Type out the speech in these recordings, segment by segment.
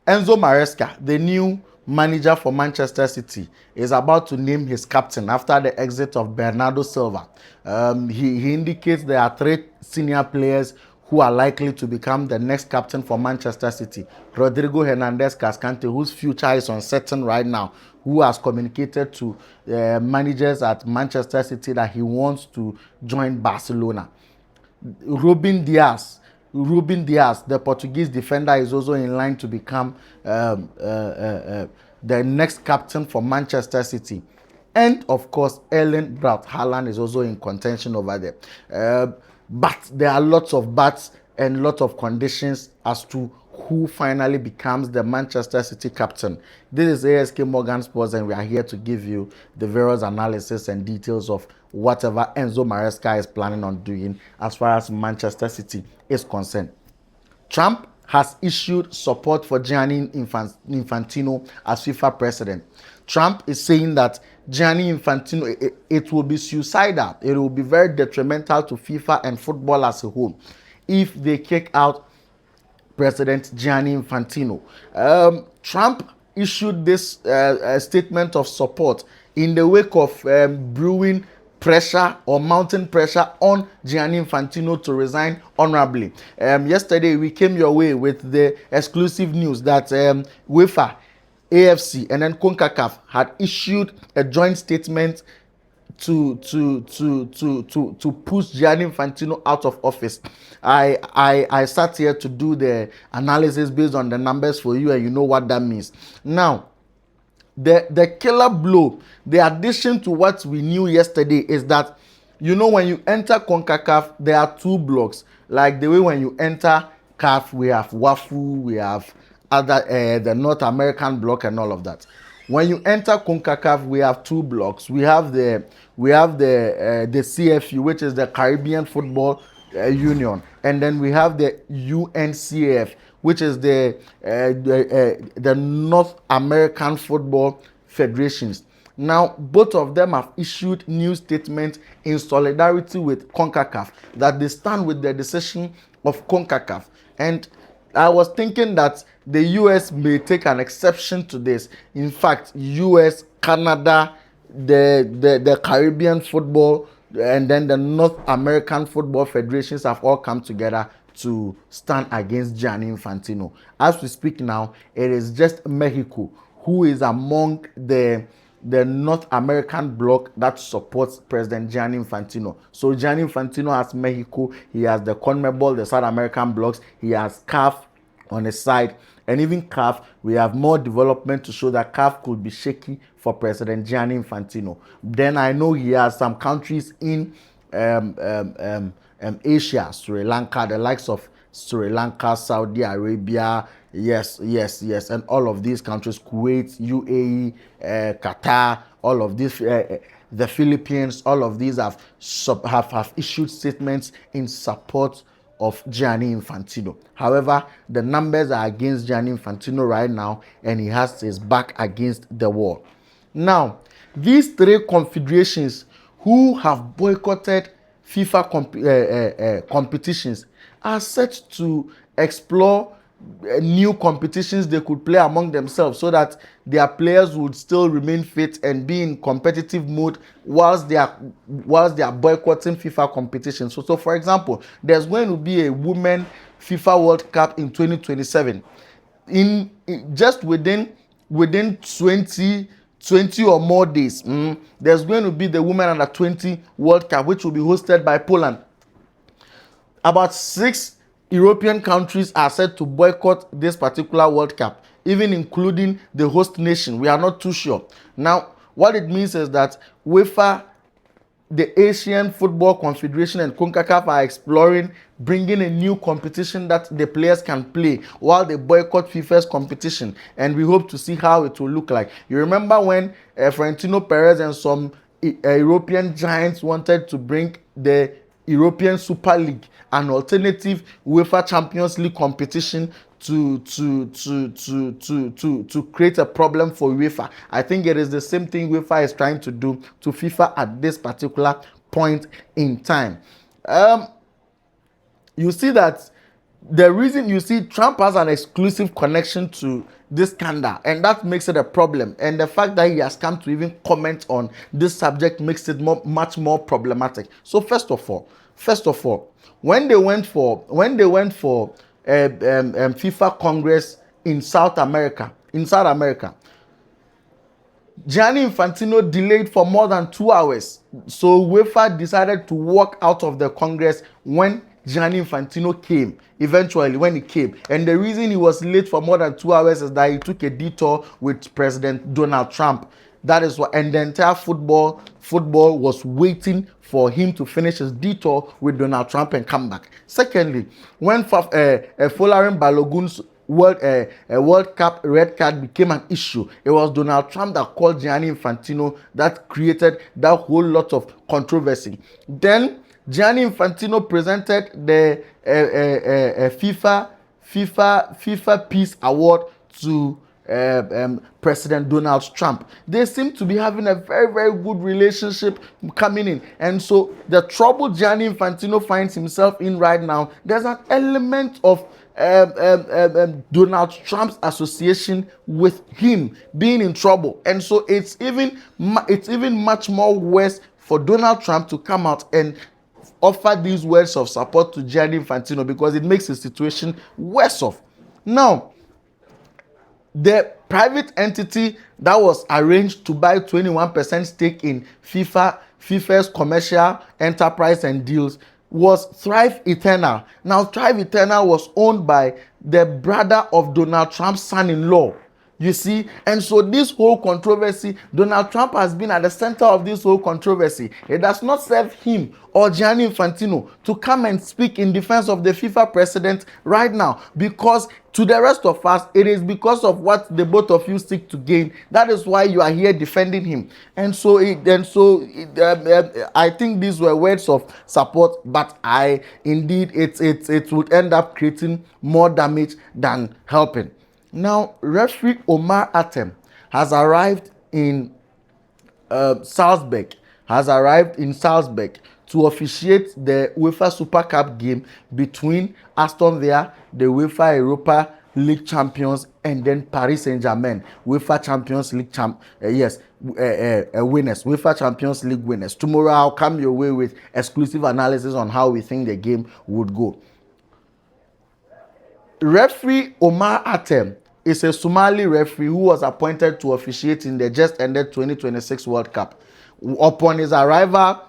Enzo Maresca, the new manager for Manchester City, is about to name his captain after the exit of Bernardo Silva. He indicates there are three senior players who are likely to become the next captain for Manchester City. Rodrigo Hernandez Cascante, whose future is uncertain right now, who has communicated to managers at Manchester City that he wants to join Barcelona. Ruben Dias. Ruben Dias, the Portuguese defender, is also in line to become the next captain for Manchester City. And of course, Erling Braut Haaland is also in contention over there. But there are lots of buts and lots of conditions as to who finally becomes the Manchester City captain. This is ASK Morgan Sports, and we are here to give you the various analysis and details of whatever Enzo Maresca is planning on doing as far as Manchester City is concerned. Trump has issued support for Gianni Infantino as FIFA president. Trump is saying that Gianni Infantino, it will be suicidal. It will be very detrimental to FIFA and football as a whole if they kick out President Gianni Infantino. Trump issued this statement of support in the wake of brewing pressure or mounting pressure on Gianni Infantino to resign honorably. Yesterday, we came your way with the exclusive news that UEFA, AFC, and then CONCACAF had issued a joint statement to push Gianni Infantino out of office. I sat here to do the analysis based on the numbers for you, and you know what that means. Now, the killer blow, the addition to what we knew yesterday, is that, you know, when you enter CONCACAF, there are two blocks. Like the way when you enter CAF, we have WAFU, we have other the North American block and all of that. When you enter CONCACAF, we have two blocks. We have the CFU, which is the Caribbean Football Union, and then we have the UNCAF, which is the North American Football Federations. Now, both of them have issued new statements in solidarity with CONCACAF that they stand with the decision of CONCACAF. And I was thinking that the US may take an exception to this. In fact, US, Canada, the Caribbean football, and then the North American Football Federations have all come together to stand against Gianni Infantino. As we speak now, it is just Mexico who is among the North American bloc that supports President Gianni Infantino. So Gianni Infantino has Mexico, he has the CONMEBOL, the South American blocks, he has CAF on his side, and even CAF, we have more development to show that CAF could be shaky for President Gianni Infantino. Then I know he has some countries in Asia, Sri Lanka, the likes of Sri Lanka, Saudi Arabia, yes, and all of these countries, Kuwait, UAE, Qatar, all of these, the Philippines, all of these have issued statements in support of Gianni Infantino. However, the numbers are against Gianni Infantino right now, and he has his back against the wall. Now, these three confederations who have boycotted FIFA competitions are set to explore new competitions they could play among themselves so that their players would still remain fit and be in competitive mode whilst they are boycotting FIFA competitions. So for example, there's going to be a Women FIFA World Cup in 2027. In just within 20 or more days, there's going to be the Women Under 20 World Cup, which will be hosted by Poland. About 6 European countries are set to boycott this particular World Cup, even including the host nation. We are not too sure. Now, what it means is that UEFA, the Asian Football Confederation, and CONCACAF are exploring bringing a new competition that the players can play while they boycott FIFA's competition, and we hope to see how it will look like. You remember when Florentino Perez and some European giants wanted to bring the European Super League, an alternative UEFA Champions League competition, to create a problem for UEFA. I think it is the same thing UEFA is trying to do to FIFA at this particular point in time. You see that the reason you see Trump has an exclusive connection to this scandal, and that makes it a problem. And the fact that he has come to even comment on this subject makes it much more problematic. So first of all, when they went for FIFA Congress in South America, Gianni Infantino delayed for more than 2 hours. So UEFA decided to walk out of the Congress when Gianni Infantino came, eventually when he came. And the reason he was late for more than 2 hours is that he took a detour with President Donald Trump. That is what, and the entire football was waiting for him to finish his detour with Donald Trump and come back. Secondly, when Folarin Balogun's World Cup red card became an issue, it was Donald Trump that called Gianni Infantino that created that whole lot of controversy. Then Gianni Infantino presented the FIFA Peace Award to President Donald Trump. They seem to be having a very, very good relationship coming in. And so the trouble Gianni Infantino finds himself in right now, there's an element of Donald Trump's association with him being in trouble. And so it's even much more worse for Donald Trump to come out and offer these words of support to Gianni Infantino, because it makes the situation worse off. Now, the private entity that was arranged to buy 21% stake in FIFA's commercial enterprise and deals was Thrive Eternal. Now, Thrive Eternal was owned by the brother of Donald Trump's son-in-law. You see, and so this whole controversy, Donald Trump has been at the center of this whole controversy. It does not serve him or Gianni Infantino to come and speak in defense of the FIFA president right now, because to the rest of us, it is because of what the both of you seek to gain. That is why you are here defending him. And so, I think these were words of support, but it would end up creating more damage than helping. Now, referee Omar Atem has arrived in Salzburg to officiate the UEFA Super Cup game between Aston Villa, the UEFA Europa League champions, and then Paris Saint-Germain, UEFA Champions League winners, UEFA Champions League winners. Tomorrow I'll come your way with exclusive analysis on how we think the game would go. Referee Omar Atem is a Somali referee who was appointed to officiate in the just ended 2026 World Cup. Upon his arrival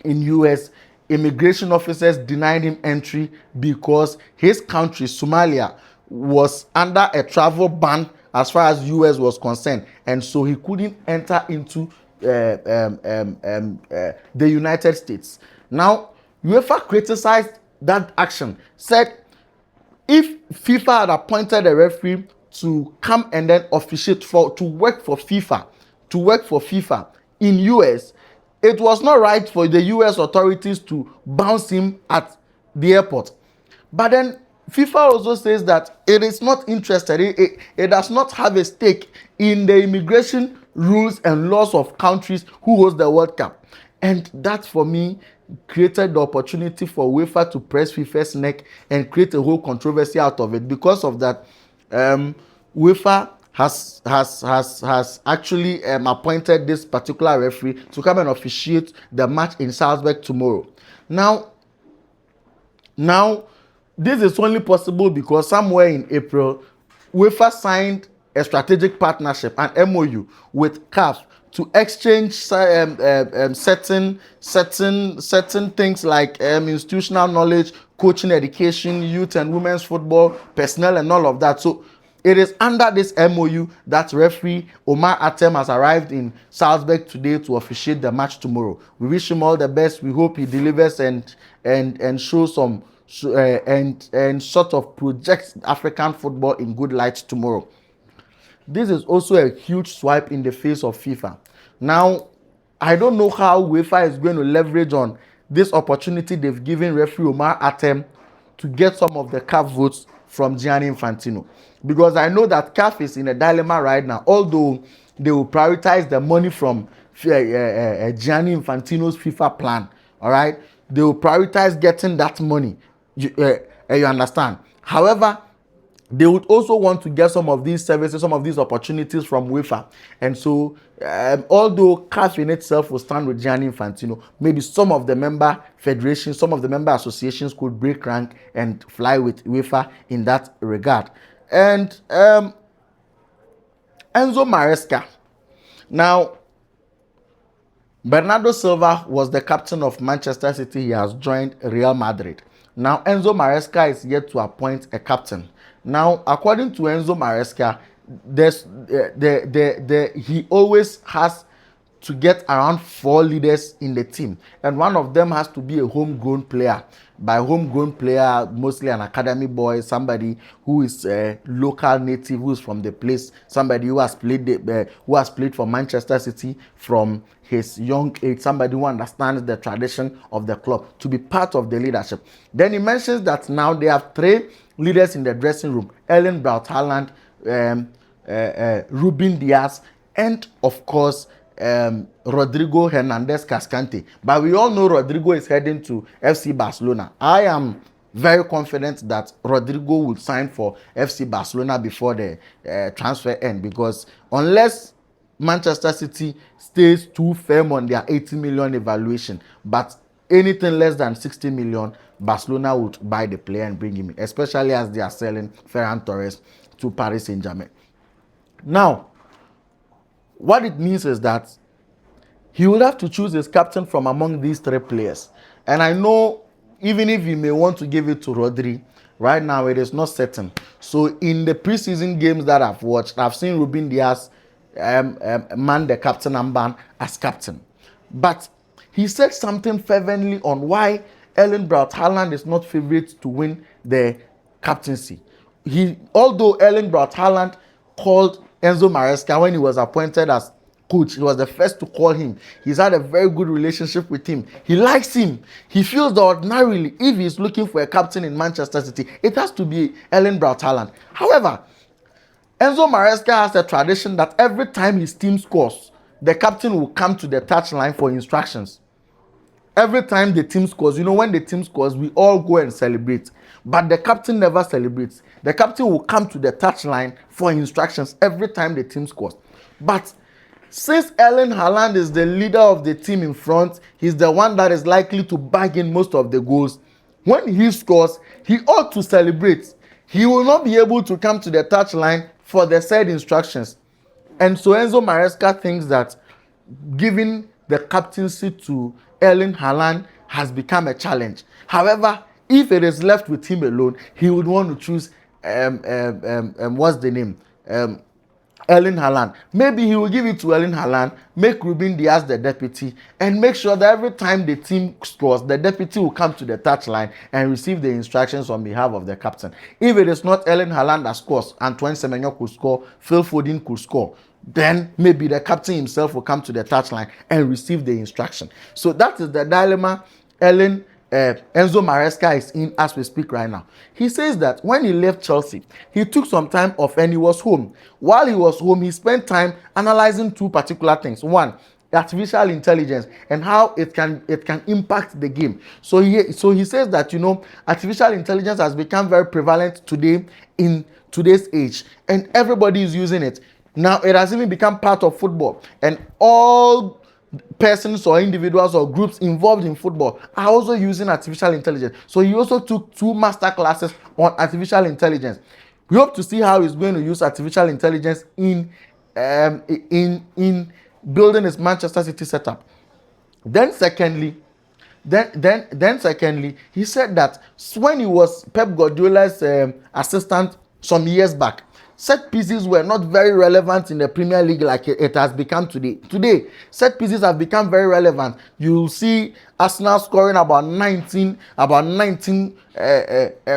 in US, immigration officers denied him entry because his country, Somalia, was under a travel ban as far as US was concerned, and so he couldn't enter into the United States. Now, UEFA criticized that action, said if FIFA had appointed a referee to come and then officiate to work for FIFA in US, it was not right for the US authorities to bounce him at the airport. But then FIFA also says that it is not interested, it does not have a stake in the immigration rules and laws of countries who host the World Cup. And that, for me, created the opportunity for UEFA to press FIFA's neck and create a whole controversy out of it. Because of that, UEFA has actually appointed this particular referee to come and officiate the match in Salzburg tomorrow. Now, this is only possible because somewhere in April, UEFA signed a strategic partnership, an MOU, with CAF to exchange certain things like institutional knowledge, coaching, education, youth and women's football, personnel, and all of that. So it is under this MOU that referee Omar Atem has arrived in Salzburg today to officiate the match tomorrow. We wish him all the best. We hope he delivers and shows some and sort of projects African football in good light tomorrow. This is also a huge swipe in the face of FIFA. Now, I don't know how UEFA is going to leverage on this opportunity they've given referee Omar Atem to get some of the CAF votes from Gianni Infantino. Because I know that CAF is in a dilemma right now, although they will prioritize the money from Gianni Infantino's FIFA plan. All right? They will prioritize getting that money. You understand? However, they would also want to get some of these services, some of these opportunities from UEFA. And so, although CAF in itself will stand with Gianni Infantino, maybe some of the member federations, some of the member associations could break rank and fly with UEFA in that regard. And Enzo Maresca. Now, Bernardo Silva was the captain of Manchester City. He has joined Real Madrid. Now, Enzo Maresca is yet to appoint a captain. Now, according to Enzo Maresca, he always has to get around 4 leaders in the team, and one of them has to be a homegrown player. By homegrown player, mostly an academy boy, somebody who is a local native, who is from the place, somebody who has played for Manchester City from his young age, somebody who understands the tradition of the club, to be part of the leadership. Then he mentions that now they have 3 leaders in the dressing room: Erling Braut Haaland, Ruben Diaz, and of course Rodrigo Hernandez Cascante. But we all know Rodrigo is heading to FC Barcelona. I am very confident that Rodrigo will sign for FC Barcelona before the transfer end, because unless Manchester City stays too firm on their 80 million evaluation, but anything less than 60 million, Barcelona would buy the player and bring him in, especially as they are selling Ferran Torres to Paris Saint-Germain. Now, what it means is that he will have to choose his captain from among these 3 players. And I know, even if he may want to give it to Rodri, right now it is not certain. So in the preseason games that I've watched, I've seen Ruben Diaz man the captain armband as captain. But he said something fervently on why Erling Braut Haaland is not favorite to win the captaincy. Although Erling Braut Haaland called Enzo Maresca when he was appointed as coach, he was the first to call him. He's had a very good relationship with him. He likes him. He feels that ordinarily, if he's looking for a captain in Manchester City, it has to be Erling Braut Haaland. However, Enzo Maresca has a tradition that every time his team scores, the captain will come to the touchline for instructions. Every time the team scores, when the team scores, we all go and celebrate. But the captain never celebrates. The captain will come to the touchline for instructions every time the team scores. But since Erling Haaland is the leader of the team in front, he's the one that is likely to bag in most of the goals. When he scores, he ought to celebrate. He will not be able to come to the touchline for the said instructions. And so Enzo Maresca thinks that giving the captaincy to Erling Haaland has become a challenge. However, if it is left with him alone, he would want to choose what's the name? Erling Haaland. Maybe he will give it to Erling Haaland, make Ruben Diaz the deputy, and make sure that every time the team scores, the deputy will come to the touchline and receive the instructions on behalf of the captain. If it is not Erling Haaland that scores, Antoine Semenyo could score, Phil Foden could score, then maybe the captain himself will come to the touchline and receive the instruction. So that is the dilemma Enzo Maresca is in as we speak right now. He says that when he left Chelsea, he took some time off and he was home. While he was home, he spent time analyzing 2 particular things. One, artificial intelligence and how it can impact the game. So he says that artificial intelligence has become very prevalent today in today's age, and everybody is using it. Now it has even become part of football, and all persons or individuals or groups involved in football are also using artificial intelligence. So he also took 2 master classes on artificial intelligence. We hope to see how he's going to use artificial intelligence in building his Manchester City setup. Then secondly, he said that when he was Pep Guardiola's assistant some years back, set pieces were not very relevant in the Premier League like it has become today. Today, set pieces have become very relevant. You'll see Arsenal scoring about 19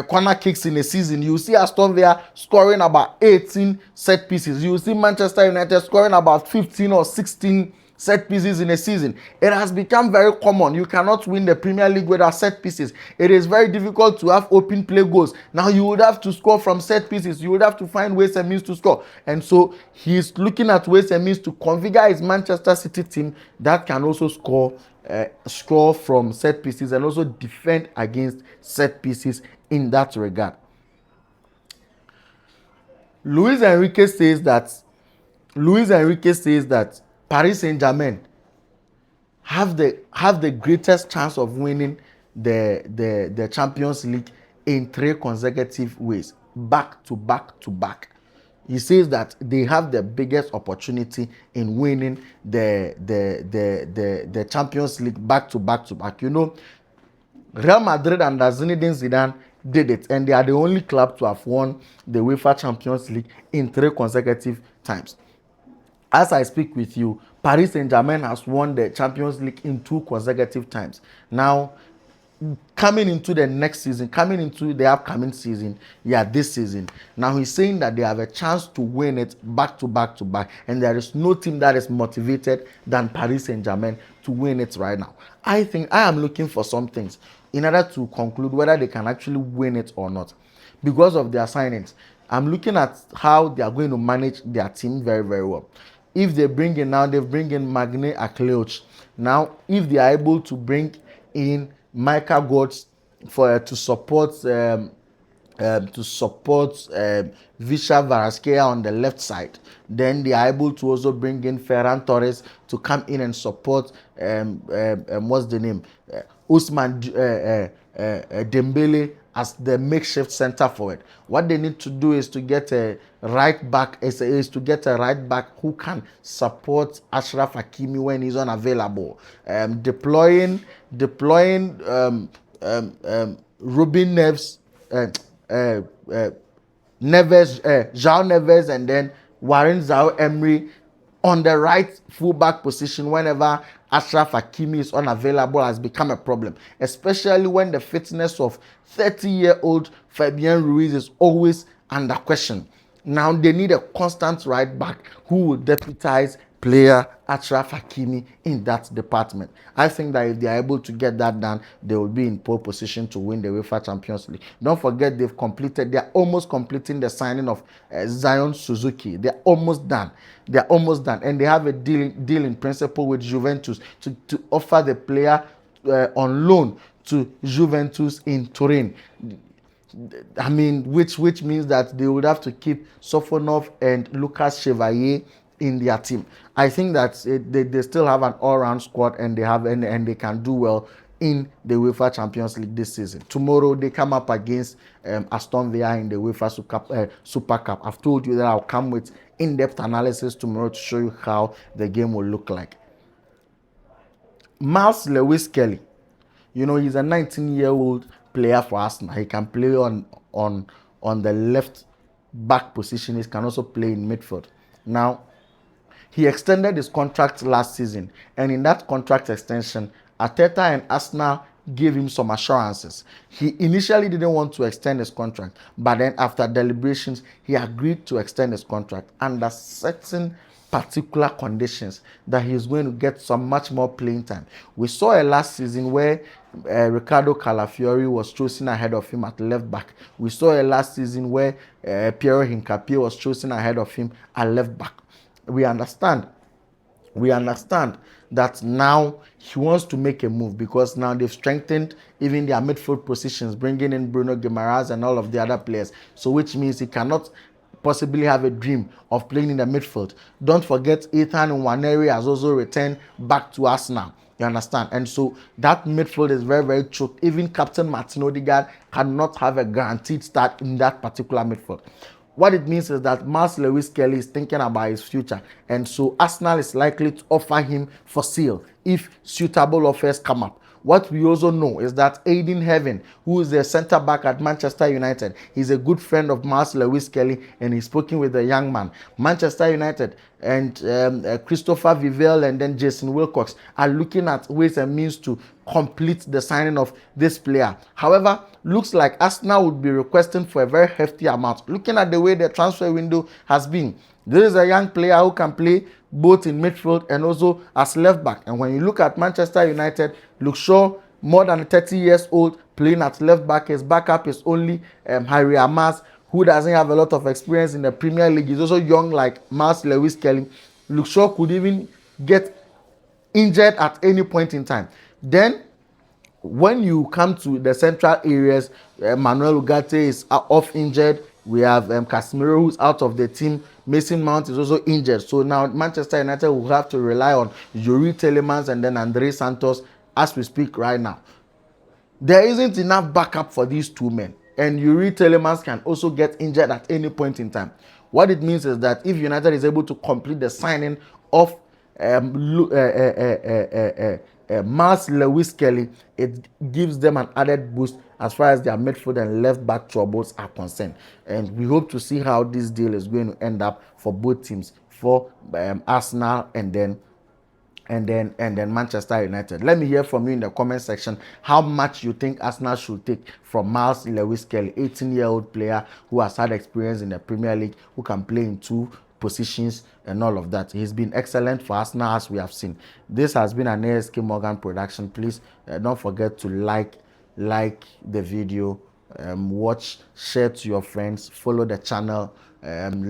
corner kicks in a season. You'll see Aston Villa scoring about 18 set pieces. You'll see Manchester United scoring about 15 or 16 set pieces in a season. It has become very common. You cannot win the Premier League without set pieces. It is very difficult to have open play goals. Now you would have to score from set pieces. You would have to find ways and means to score. And so he's looking at ways and means to configure his Manchester City team that can also score from set pieces and also defend against set pieces in that regard. Luis Enrique says that Paris Saint-Germain have the greatest chance of winning the Champions League in 3 consecutive ways, back to back to back. He says that they have the biggest opportunity in winning the Champions League back to back to back. You know, Real Madrid under Zinedine Zidane did it, and they are the only club to have won the UEFA Champions League in 3 consecutive times. As I speak with you, Paris Saint-Germain has won the Champions League in 2 consecutive times. Now, coming into the next season, coming into the upcoming season, this season, now he's saying that they have a chance to win it back to back to back, and there is no team that is motivated than Paris Saint-Germain to win it right now. I think I am looking for some things in order to conclude whether they can actually win it or not because of their signings. I'm looking at how they are going to manage their team very, very well. If they bring in now, they bring in Magne Akleoch. Now, if they are able to bring in Michael Götze to support Visha Varaskea on the left side, then they are able to also bring in Ferran Torres to come in and support what's the name, Ousmane Dembele as the makeshift center forward. What they need to do is to get a right back, who can support Achraf Hakimi when he's unavailable. Deploying Ruben Neves, João Neves, and then Warren Zaïre-Emery on the right fullback position whenever Achraf Hakimi is unavailable has become a problem, especially when the fitness of 30-year-old Fabian Ruiz is always under question. Now they need a constant right back who will deputize player Achraf Hakimi in that department. I think that if they are able to get that done, they will be in pole position to win the UEFA Champions League. Don't forget they are almost completing the signing of Zion Suzuki. They are almost done. And they have a deal in principle with Juventus to offer the player on loan to Juventus in Turin. I mean, which means that they would have to keep Sofonov and Lucas Chevalier in their team. I think that they still have an all-round squad, and they can do well in the UEFA Champions League this season. Tomorrow they come up against Aston Villa in the UEFA Super Cup. I've told you that I'll come with in-depth analysis tomorrow to show you how the game will look like. Miles Lewis-Kelly, you know, he's a 19-year-old player for Arsenal. He can play on the left back position. He can also play in midfield. Now, he extended his contract last season, and in that contract extension, Arteta and Arsenal gave him some assurances. He initially didn't want to extend his contract, but then after deliberations, he agreed to extend his contract under certain particular conditions, that he is going to get some much more playing time. We saw a last season where Ricardo Calafiori was chosen ahead of him at left back. We saw a last season where Piero Hincapié was chosen ahead of him at left back. We understand that now he wants to make a move, because now they've strengthened even their midfield positions, bringing in Bruno Guimaraes and all of the other players. So which means he cannot possibly have a dream of playing in the midfield. Don't forget, Ethan Nwaneri has also returned back to Arsenal. You understand? And so that midfield is very, very choked. Even Captain Martin Odegaard cannot have a guaranteed start in that particular midfield. What it means is that Miles Lewis-Kelly is thinking about his future, and so Arsenal is likely to offer him for sale if suitable offers come up. What we also know is that Aiden Heaven, who is a centre back at Manchester United, he's a good friend of Miles Lewis-Kelly, and he's spoken with the young man. Manchester United and Christopher Vivell and then Jason Wilcox are looking at ways and means to complete the signing of this player. However, looks like Arsenal would be requesting for a very hefty amount. Looking at the way the transfer window has been, this is a young player who can play both in midfield and also as left back. And when you look at Manchester United, Luke Shaw, more than 30 years old, playing at left back. His backup is only Harry Amas, who doesn't have a lot of experience in the Premier League. He's also young like Miles Lewis Kelly. Luke Shaw could even get injured at any point in time. Then when you come to the central areas, Manuel Ugarte is off injured. We have Casemiro who's out of the team. Mason Mount is also injured. So now Manchester United will have to rely on Yuri Telemans and then Andre Santos as we speak right now. There isn't enough backup for these two men. And Yuri Telemans can also get injured at any point in time. What it means is that if United is able to complete the signing of Miles Lewis Kelly, it gives them an added boost as far as their midfield and left back troubles are concerned. And we hope to see how this deal is going to end up for both teams, for Arsenal and then Manchester United. Let me hear from you in the comment section how much you think Arsenal should take from Miles Lewis Kelly, 18-year-old player who has had experience in the Premier League, who can play in two positions and all of that. He's been excellent for Arsenal as we have seen. This has been an ASK Morgan production. Please don't forget to like the video, watch, share to your friends, follow the channel,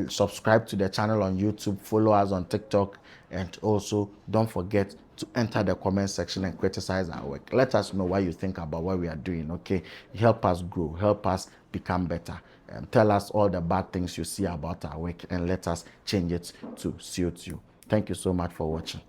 subscribe to the channel on YouTube, follow us on TikTok, and also don't forget to enter the comment section and criticize our work. Let us know what you think about what we are doing. Okay, help us grow, help us become better. Tell us all the bad things you see about our work and let us change it to suit you. Thank you so much for watching.